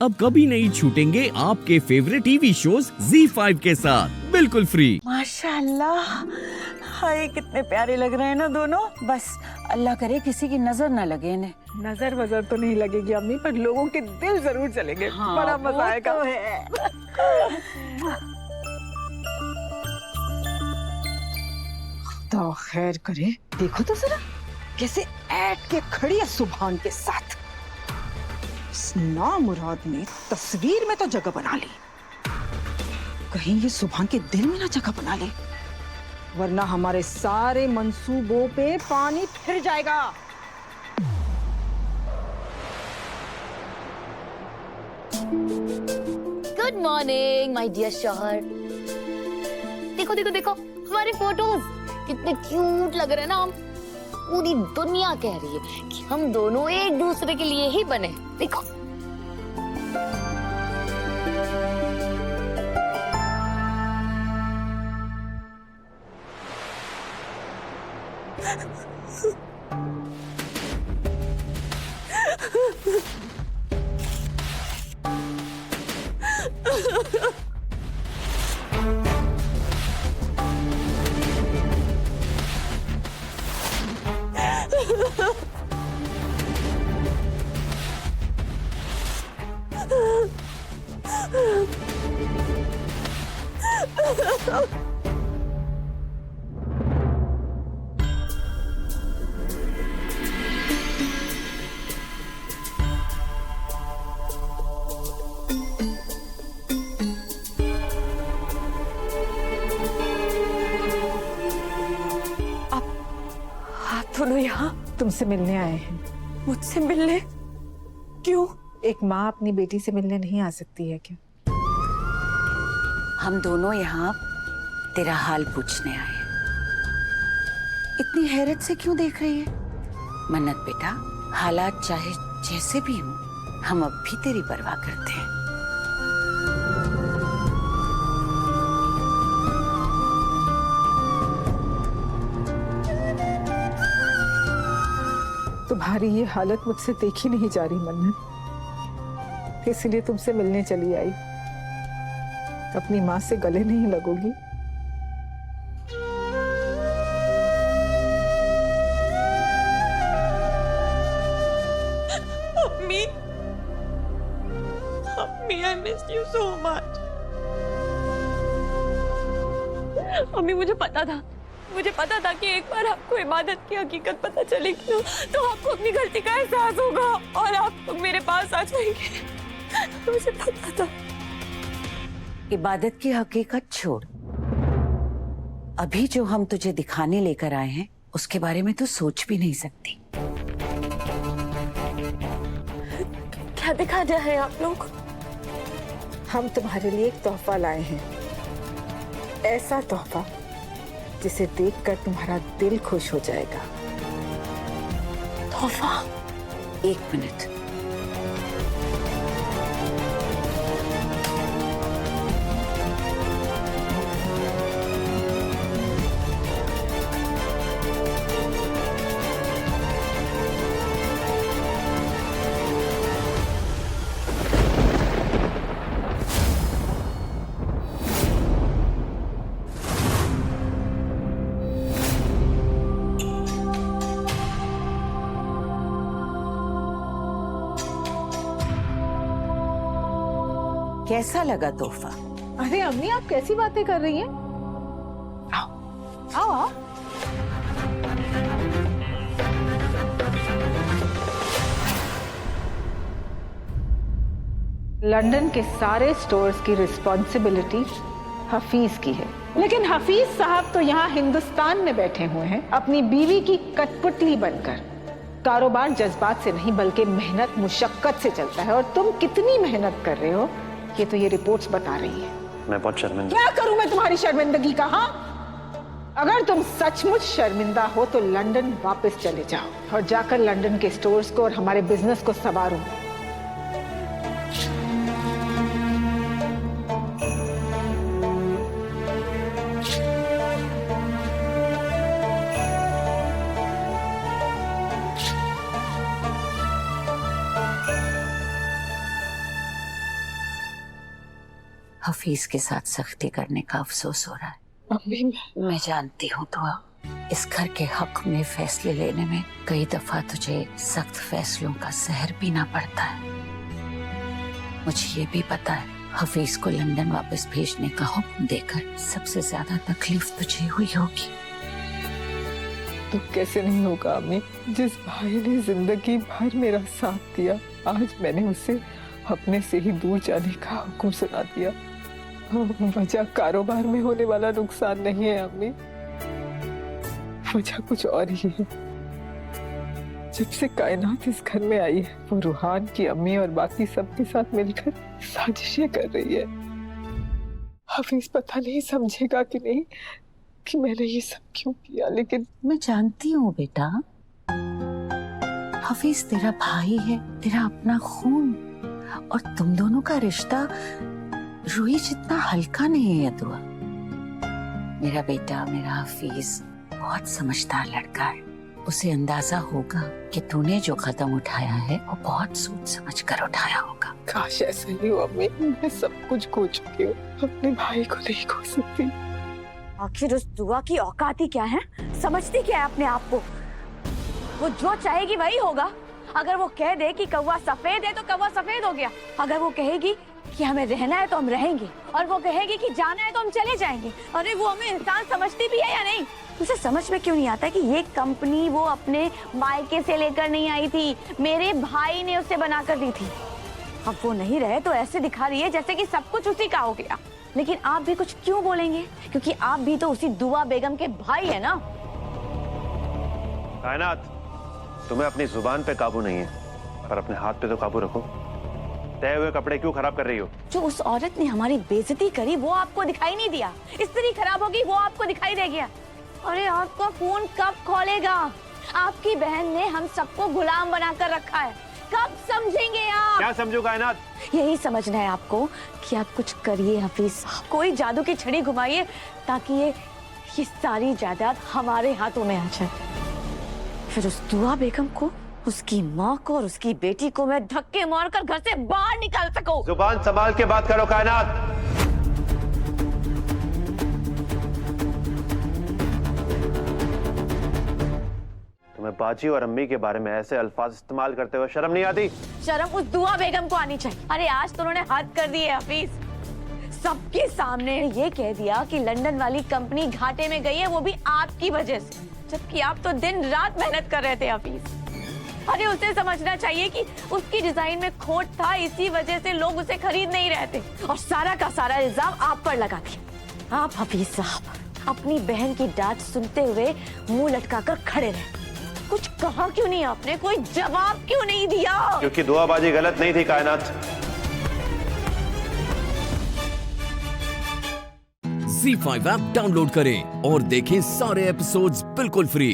अब कभी नहीं छूटेंगे आपके फेवरेट टीवी शोज ZEE5 के साथ बिल्कुल फ्री। माशाल्लाह, हाय कितने प्यारे लग रहे हैं ना दोनों। बस अल्लाह करे किसी की नजर ना लगे इन्हें। नजर वजर तो नहीं लगेगी अम्मी, पर लोगों के दिल जरूर चलेंगे। हाँ, बड़ा मजा आएगा। तो है। तो खैर करे, देखो तो जरा कैसे ऐट के खड़ी है सुभान के साथ। इस नामुराद ने तस्वीर में तो जगह बना ली, कहीं ये सुभान के दिल में ना जगह बना ले, वरना हमारे सारे मंसूबों पे पानी फिर जाएगा। गुड मॉर्निंग माय डियर शौहर। देखो देखो देखो हमारे फोटोज कितने क्यूट लग रहे हैं ना। हम पूरी दुनिया कह रही है कि हम दोनों एक दूसरे के लिए ही बने। देखो दोनों यहाँ तुमसे मिलने आए हैं। मुझसे मिलने? क्यों? एक माँ अपनी बेटी से मिलने नहीं आ सकती है क्या? हम दोनों यहाँ तेरा हाल पूछने आए हैं। इतनी हैरत से क्यों देख रही है? मन्नत बेटा, हालात चाहे जैसे भी हों, हम अब भी तेरी परवाह करते हैं। तुम्हारी ये हालत मुझसे देखी नहीं जा रही मन्नत, इसलिए तुमसे मिलने चली आई। अपनी माँ से गले नहीं लगोगी? अम्मी, अम्मी, I missed you so much. अम्मी, मुझे पता था कि एक बार आपको इबादत की हकीकत पता चलेगी तो आपको अपनी गलती का एहसास होगा और आप मेरे पास आ जाएंगे। मुझे पता था। इबादत की हकीकत छोड़, अभी जो हम तुझे दिखाने लेकर आए हैं उसके बारे में तो सोच भी नहीं सकती। क्या दिखा रहे हैं आप लोग? हम तुम्हारे लिए एक तोहफा लाए हैं, ऐसा तोहफा जिसे देखकर तुम्हारा दिल खुश हो जाएगा। तोहफा? एक मिनट। कैसा लगा तोहफा? अरे अम्मी, आप कैसी बातें कर रही हैं? आओ आओ आओ। लंदन के सारे स्टोर्स की रिस्पॉन्सिबिलिटी हफीज की है, लेकिन हफीज साहब तो यहाँ हिंदुस्तान में बैठे हुए हैं अपनी बीवी की कठपुतली बनकर। कारोबार जज्बात से नहीं बल्कि मेहनत मुशक्कत से चलता है, और तुम कितनी मेहनत कर रहे हो ये तो ये रिपोर्ट्स बता रही है। मैं बहुत शर्मिंदा। क्या करूं मैं तुम्हारी शर्मिंदगी का? हाँ, अगर तुम सचमुच शर्मिंदा हो तो लंदन वापस चले जाओ और जाकर लंदन के स्टोर्स को और हमारे बिजनेस को संवारो। हफीज के साथ सख्ती करने का अफसोस हो रहा है। अम्मी मैं जानती हूँ दुआ, इस घर के हक में फैसले लेने में कई दफा तुझे सख्त फैसलों का जहर पीना पड़ता है। मुझे ये भी पता है हफीज को लंदन वापस भेजने का हुक्म देकर सबसे ज्यादा तकलीफ तुझे हुई होगी। तो कैसे नहीं होगा अम्मी? जिस भाई ने जिंदगी भर मेरा साथ दिया, आज मैंने उसे अपने से ही दूर जाने का हुक्म सुना दिया। वजह कारोबार में होने वाला नुकसान नहीं है अम्मी, वजह कुछ और ही है। जब से कायनात इस घर में आई है, वो रूहान की अम्मी और बाकी सबके साथ मिलकर साजिशें कर रही है। हफीज पता नहीं समझेगा कि नहीं कि मैंने ये सब क्यों किया, लेकिन मैं जानती हूँ बेटा, हफीज तेरा भाई है, तेरा अपना खून, और तुम दोनों का रिश्ता रुई जितना हल्का नहीं है दुआ। मेरा बेटा, मेरा हफीज बहुत समझदार लड़का है। उसे अंदाजा होगा कि तूने जो कदम उठाया है वो बहुत सोच समझ कर उठाया होगा। काश ऐसा ही हो अम्मी, मैं सब कुछ खो चुकी हूँ, अपने भाई को नहीं खो सकती। आखिर उस दुआ की औकात ही क्या है? समझती क्या है अपने आप को? वो जो चाहेगी वही होगा। अगर वो कह दे कि कौवा सफेद है तो कौवा सफेद हो गया। अगर वो कहेगी कि हमें रहना है तो हम रहेंगे, और वो कहेगी कि जाना है तो हम चले जाएंगे। अरे वो हमें इंसान समझती भी है या नहीं? उसे समझ में क्यों नहीं आता कि ये कंपनी वो अपने मायके से लेकर नहीं आई थी, मेरे भाई ने उसे बनाकर दी थी। अब वो नहीं रहे तो ऐसे दिखा रही है जैसे कि सब कुछ उसी का हो गया। लेकिन आप भी कुछ क्यों बोलेंगे? क्योंकि आप भी तो उसी दुआ बेगम के भाई है ना। कायनात, तुम्हें अपनी जुबान पे काबू नहीं है, पर अपने हाथ पे तो काबू रखो। तय हुए कपड़े क्यों खराब कर रही हो? जो उस औरत ने हमारी बेइज्जती करी वो आपको दिखाई नहीं दिया। स्त्री खराब होगी वो आपको दिखाई दे गया। अरे आपका फोन कब खोलेगा? आपकी बहन ने हम सबको गुलाम बनाकर रखा है, कब समझेंगे आप? क्या समझू कायनात? यही समझना है आपको कि आप कुछ करिए हफीज, कोई जादू की छड़ी घुमाइए ताकि ये सारी जायदाद हमारे हाथों में आ जाए। फिर उस दुआ बेगम को, उसकी माँ को और उसकी बेटी को मैं धक्के मारकर घर से बाहर निकाल सकूं। जुबान संभाल के बात करो कायनात। तुम्हें बाजी और अम्मी के बारे में ऐसे अल्फाज इस्तेमाल करते हुए शर्म नहीं आती? शर्म उस दुआ बेगम को आनी चाहिए। अरे आज तो उन्होंने हद कर दी है हफीज, सबके सामने ये कह दिया कि लंदन वाली कंपनी घाटे में गई है, वो भी आपकी वजह से, जबकि आप तो दिन रात मेहनत कर रहे थे हफीज। अरे उसे समझना चाहिए कि उसकी डिजाइन में खोट था, इसी वजह से लोग उसे खरीद नहीं रहे थे, और सारा का सारा इल्जाम आप पर लगा दिया। आप हफीज साहब अपनी बहन की डांट सुनते हुए मुंह लटकाकर खड़े रहे। कुछ कहा क्यों नहीं आपने? कोई जवाब क्यों नहीं दिया? क्योंकि दुआबाजी गलत नहीं थी कायनात। Z5 ऐप डाउनलोड करें और देखें सारे एपिसोड्स बिल्कुल फ्री।